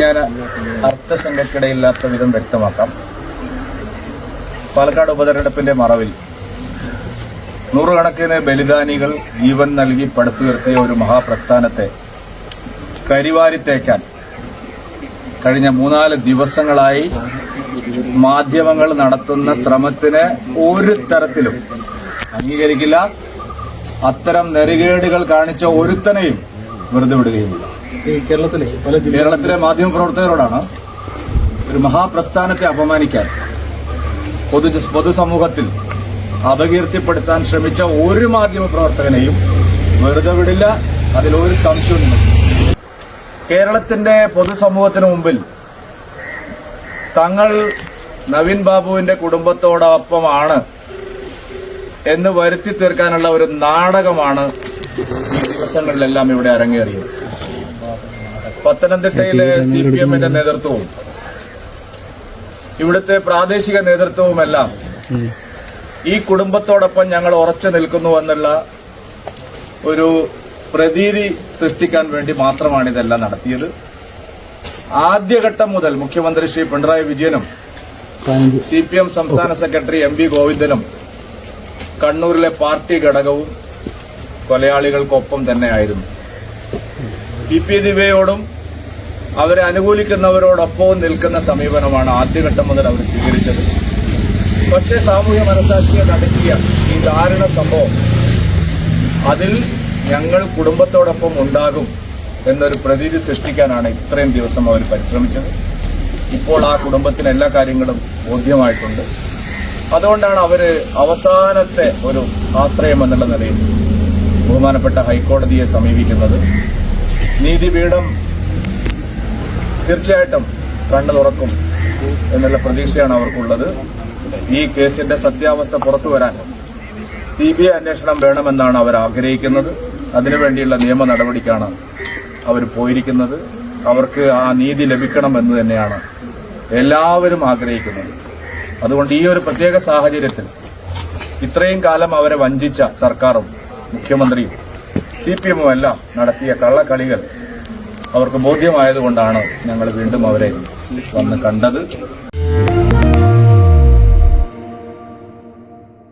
ഞാൻ അർത്ഥശങ്കയ്ക്കിടയില്ലാത്ത വിധം വ്യക്തമാക്കാം. പാലക്കാട് ഉപതെരഞ്ഞെടുപ്പിന്റെ മറവിൽ നൂറുകണക്കിന് ബലിദാനികൾ ജീവൻ നൽകി പടുത്തുയർത്തിയ ഒരു മഹാപ്രസ്ഥാനത്തെ കരിവാരിത്തേക്കാൻ കഴിഞ്ഞ 3-4 ദിവസങ്ങളായി മാധ്യമങ്ങൾ നടത്തുന്ന ശ്രമത്തിന് ഒരു തരത്തിലും അംഗീകരിക്കില്ല. അത്തരം നെറികേടുകൾ കാണിച്ച ഒരുത്തനെയും വെറുതെ വിടുകയുമില്ല. കേരളത്തിലെ മാധ്യമപ്രവർത്തകരോടാണ് ഒരു മഹാപ്രസ്ഥാനത്തെ അപമാനിക്കാൻ, പൊതുസമൂഹത്തിൽ അപകീർത്തിപ്പെടുത്താൻ ശ്രമിച്ച ഒരു മാധ്യമപ്രവർത്തകനെയും വെറുതെ വിടില്ല. അതിലൊരു സംശയവുമില്ല. കേരളത്തിന്റെ പൊതുസമൂഹത്തിന് മുമ്പിൽ തങ്ങൾ നവീൻ ബാബുവിന്റെ കുടുംബത്തോടൊപ്പമാണ് എന്ന് വരുത്തി തീർക്കാനുള്ള ഒരു നാടകമാണ് ഈ ദിവസങ്ങളിലെല്ലാം ഇവിടെ അരങ്ങേറിയത്. പത്തനംതിട്ടയിലെ CPM-ന്റെ നേതൃത്വവും ഇവിടുത്തെ പ്രാദേശിക നേതൃത്വവുമെല്ലാം ഈ കുടുംബത്തോടൊപ്പം ഞങ്ങൾ ഉറച്ചു നിൽക്കുന്നുവെന്നുള്ള ഒരു പ്രതീതി സൃഷ്ടിക്കാൻ വേണ്ടി മാത്രമാണ് ഇതെല്ലാം നടത്തിയത്. ആദ്യഘട്ടം മുതൽ മുഖ്യമന്ത്രി ശ്രീ പിണറായി വിജയനും CPM സംസ്ഥാന സെക്രട്ടറി MV ഗോവിന്ദനും കണ്ണൂരിലെ പാർട്ടി ഘടകവും കൊലയാളികൾക്കൊപ്പം തന്നെയായിരുന്നു. PP ദിവ്യയോടും അവരെ അനുകൂലിക്കുന്നവരോടൊപ്പവും നിൽക്കുന്ന സമീപനമാണ് ആദ്യഘട്ടം മുതൽ അവർ സ്വീകരിച്ചത്. പക്ഷേ സാമൂഹ്യ മനസാക്ഷിയെ നടുക്കിയ ഈ ദാരുണ സംഭവം, അതിൽ ഞങ്ങൾ കുടുംബത്തോടൊപ്പം ഉണ്ടാകും എന്നൊരു പ്രതീതി സൃഷ്ടിക്കാനാണ് ഇത്രയും ദിവസം അവർ പരിശ്രമിച്ചത്. ഇപ്പോൾ ആ കുടുംബത്തിന് എല്ലാ കാര്യങ്ങളും ബോധ്യമായിട്ടുണ്ട്. അതുകൊണ്ടാണ് അവർ അവസാനത്തെ ഒരു ആശ്രയം എന്നുള്ള നിലയിൽ ബഹുമാനപ്പെട്ട ഹൈക്കോടതിയെ സമീപിക്കുന്നത്. നീതിപീഠം തീർച്ചയായിട്ടും കണ്ണു തുറക്കും എന്നുള്ള പ്രതീക്ഷയാണ് അവർക്കുള്ളത്. ഈ കേസിന്റെ സത്യാവസ്ഥ പുറത്തുവരാൻ CBI അന്വേഷണം വേണമെന്നാണ് അവർ ആഗ്രഹിക്കുന്നത്. അതിനുവേണ്ടിയുള്ള നിയമ നടപടിക്കാണ് അവർ പോയിരിക്കുന്നത്. അവർക്ക് ആ നീതി ലഭിക്കണമെന്ന് തന്നെയാണ് എല്ലാവരും ആഗ്രഹിക്കുന്നത്. അതുകൊണ്ട് ഈ ഒരു പ്രത്യേക സാഹചര്യത്തിൽ ഇത്രയും കാലം അവരെ വഞ്ചിച്ച സർക്കാരും മുഖ്യമന്ത്രിയും CPM-ഉം എല്ലാം നടത്തിയ കള്ളക്കളികൾ അവർക്ക് ബോധ്യമായതുകൊണ്ടാണ് ഞങ്ങൾ വീണ്ടും അവരെ വന്ന് കണ്ടത്.